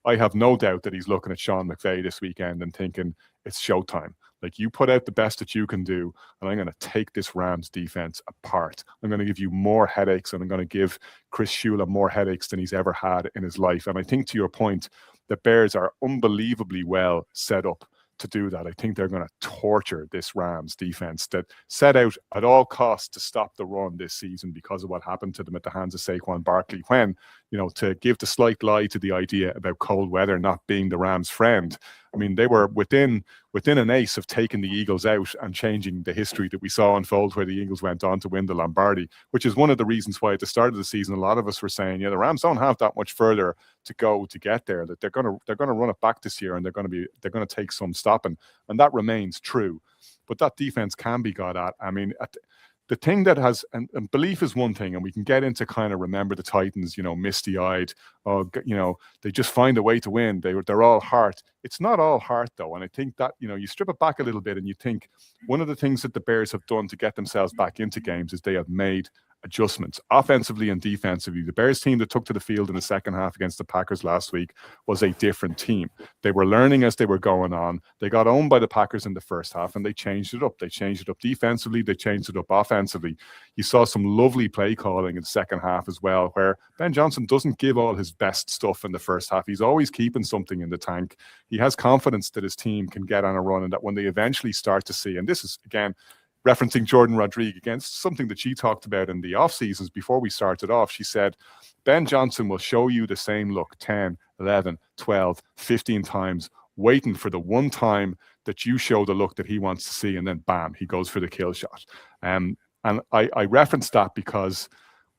I have no doubt that he's looking at Sean McVay this weekend and thinking, it's showtime. Like, you put out the best that you can do, and I'm going to take this Rams defense apart. I'm going to give you more headaches, and I'm going to give Chris Shula more headaches than he's ever had in his life. And I think, to your point, the Bears are unbelievably well set up to do that. I think they're going to torture this Rams defense that set out at all costs to stop the run this season because of what happened to them at the hands of Saquon Barkley, when, you know, to give the slight lie to the idea about cold weather not being the Rams' friend. I mean, they were within an ace of taking the Eagles out and changing the history that we saw unfold, where the Eagles went on to win the Lombardi, which is one of the reasons why at the start of the season, a lot of us were saying, yeah, the Rams don't have that much further to go to get there, that they're going to run it back this year, and they're going to take some stopping, and that remains true. But that defense can be got at. I mean, the thing that has, and belief is one thing, and we can get into kind of remember the Titans, you know, misty-eyed, you know, they just find a way to win. They're all heart. It's not all heart, though. And I think that, you know, you strip it back a little bit and you think one of the things that the Bears have done to get themselves back into games is they have made adjustments offensively and defensively. The Bears team that took to the field in the second half against the Packers last week was a different team. They were learning as they were going on. They got owned by the Packers in the first half, and they changed it up. They changed it up defensively. They changed it up offensively. You saw some lovely play calling in the second half as well, where Ben Johnson doesn't give all his best stuff in the first half. He's always keeping something in the tank. He has confidence that his team can get on a run, and that when they eventually start to see, and this is, again, referencing Jordan Rodriguez, against something that she talked about in the off seasons before we started off. She said, Ben Johnson will show you the same look 10, 11, 12, 15 times, waiting for the one time that you show the look that he wants to see, and then bam, he goes for the kill shot. And I referenced that because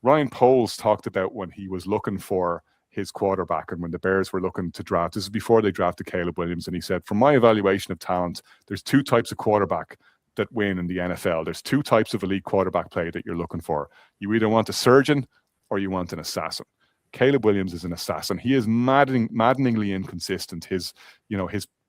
Ryan Poles talked about when he was looking for his quarterback and when the Bears were looking to draft, this is before they drafted Caleb Williams, and he said, from my evaluation of talent, there's two types of quarterback that win in the NFL. There's two types of elite quarterback play that you're looking for. You either want a surgeon or you want an assassin. Caleb Williams is an assassin. He is maddeningly inconsistent. His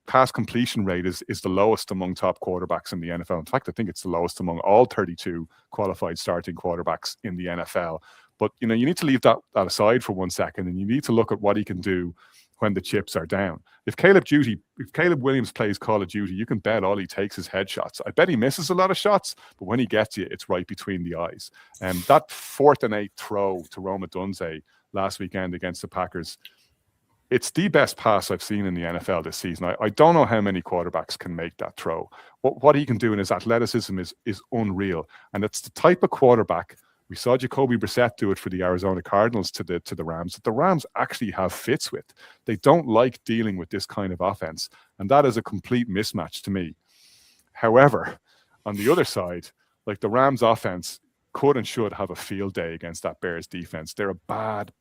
pass completion rate is the lowest among top quarterbacks in the NFL. In fact, I think it's the lowest among all 32 qualified starting quarterbacks in the NFL. But, you know, you need to leave that aside for 1 second, and you need to look at what he can do when the chips are down. If Caleb Williams plays Call of Duty, you can bet all he takes is headshots. I bet he misses a lot of shots, but when he gets you, it's right between the eyes. And that 4th and 8 throw to Roma Dunze last weekend against the Packers, it's the best pass I've seen in the NFL this season. I don't know how many quarterbacks can make that throw. What he can do in his athleticism is unreal. And it's the type of quarterback. We saw Jacoby Brissett do it for the Arizona Cardinals to the Rams, that the Rams actually have fits with. They don't like dealing with this kind of offense, and that is a complete mismatch to me. However, on the other side, like, the Rams offense could and should have a field day against that Bears defense. They're a bad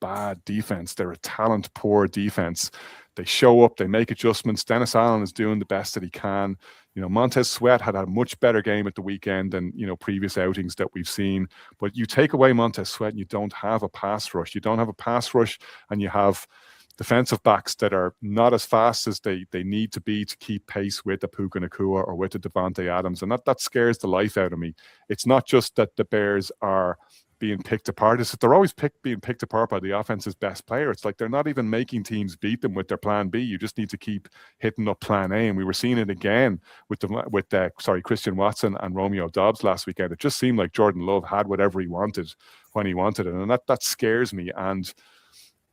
defense. They're a talent-poor defense. They show up, they make adjustments. Dennis Allen is doing the best that he can. You know, Montez Sweat had a much better game at the weekend than, you know, previous outings that we've seen. But you take away Montez Sweat and you don't have a pass rush. You don't have a pass rush, and you have defensive backs that are not as fast as they need to be to keep pace with the Puka Nacua or with the Devontae Adams. And that scares the life out of me. It's not just that the Bears are being picked apart, is that they're always being picked apart by the offense's best player. It's like they're not even making teams beat them with their plan B. You just need to keep hitting up plan A. And we were seeing it again with Christian Watson and Romeo Doubs last weekend. It just seemed like Jordan Love had whatever he wanted when he wanted it. And that scares me. And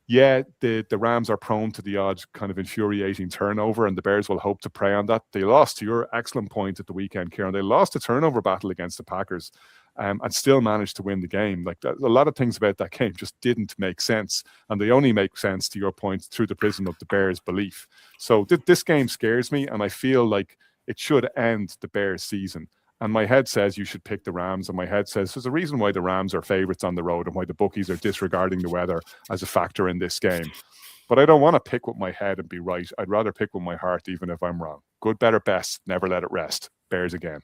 yeah, the Rams are prone to the odd kind of infuriating turnover, and the Bears will hope to prey on that. They lost, to your excellent point at the weekend, Kieran, they lost a turnover battle against the Packers and still managed to win the game. Like, a lot of things about that game just didn't make sense, and they only make sense, to your point, through the prism of the Bears' belief. So this game scares me, and I feel like it should end the Bears' season. And my head says you should pick the Rams, and my head says there's a reason why the Rams are favourites on the road and why the bookies are disregarding the weather as a factor in this game. But I don't want to pick with my head and be right. I'd rather pick with my heart, even if I'm wrong. Good, better, best. Never let it rest. Bears again.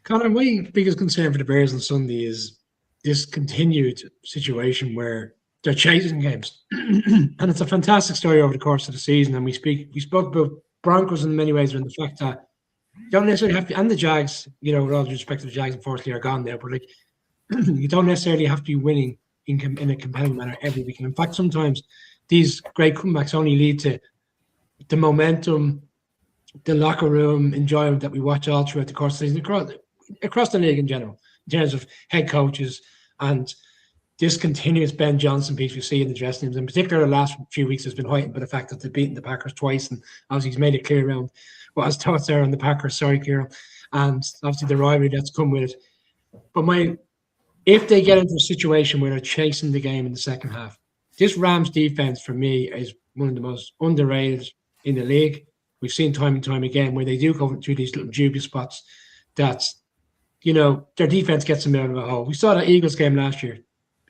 Conor, my biggest concern for the Bears on Sunday is this continued situation where they're chasing games. And it's a fantastic story over the course of the season. And we spoke about Broncos in many ways, in the fact that you don't necessarily have to, and the Jags, you know, with all due respect to the Jags, unfortunately, are gone there. But, like, you don't necessarily have to be winning in a compelling manner every week. And in fact, sometimes these great comebacks only lead to the momentum, the locker room enjoyment that we watch all throughout the course of the season, across the league in general, in terms of head coaches and this continuous Ben Johnson piece we see in the dressing rooms, in particular the last few weeks, has been heightened by the fact that they've beaten the Packers twice, and obviously he's made it clear around what his thoughts are on the Packers. Sorry, Kieran, and obviously the rivalry that's come with it. But if they get into a situation where they're chasing the game in the second half, this Rams defense for me is one of the most underrated in the league. We've seen time and time again where they do go through these little dubious spots that, their defense gets them out of a hole. We saw that Eagles game last year.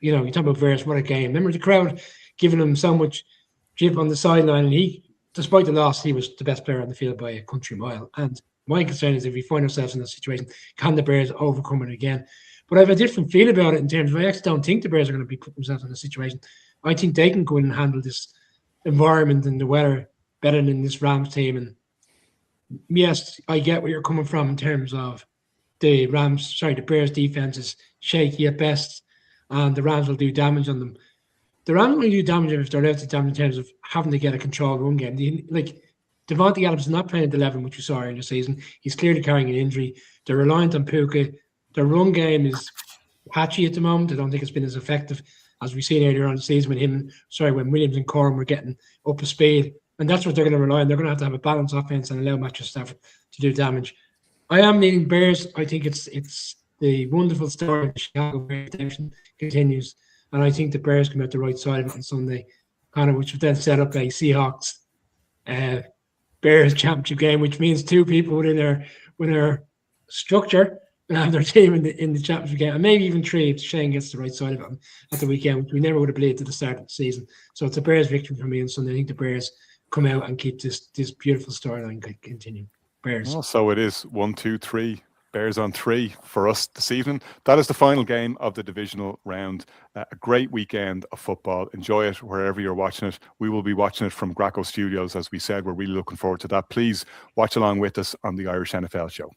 You talk about Veras, what a game. Remember the crowd giving him so much jip on the sideline, and he, despite the loss, he was the best player on the field by a country mile. And my concern is if we find ourselves in that situation, can the Bears overcome it again? But I have a different feel about it in terms of I actually don't think the Bears are going to be putting themselves in a situation. I think they can go in and handle this environment and the weather better than this Rams team. And yes, I get where you're coming from in terms of the Bears defense is shaky at best, and the Rams will do damage on them. The Rams will do damage if they're allowed to damage in terms of having to get a controlled run game. Devontae Adams is not playing at the level which you saw in the season. He's clearly carrying an injury. They're reliant on Puka. Their run game is patchy at the moment. I don't think it's been as effective as we've seen earlier on in the season when Williams and Corum were getting up to speed. And that's what they're going to rely on. They're going to have a balanced offense and allow Matthew Stafford to do damage. I am leaning Bears. I think it's the wonderful story of the Chicago Bears redemption continues. And I think the Bears come out the right side of it on Sunday, which would then set up a Seahawks Bears championship game, which means two people within their structure and have their team in the championship game, and maybe even three if Shane gets the right side of it at the weekend, which we never would have believed at the start of the season. So it's a Bears victory for me on Sunday. I think the Bears come out and keep this beautiful storyline continue. Bears. Well, so it is 1, 2, 3. Bears on 3 for us this evening. That is the final game of the divisional round. A great weekend of football. Enjoy it wherever you're watching it. We will be watching it from Graco Studios, as we said. We're really looking forward to that. Please watch along with us on the Irish NFL Show.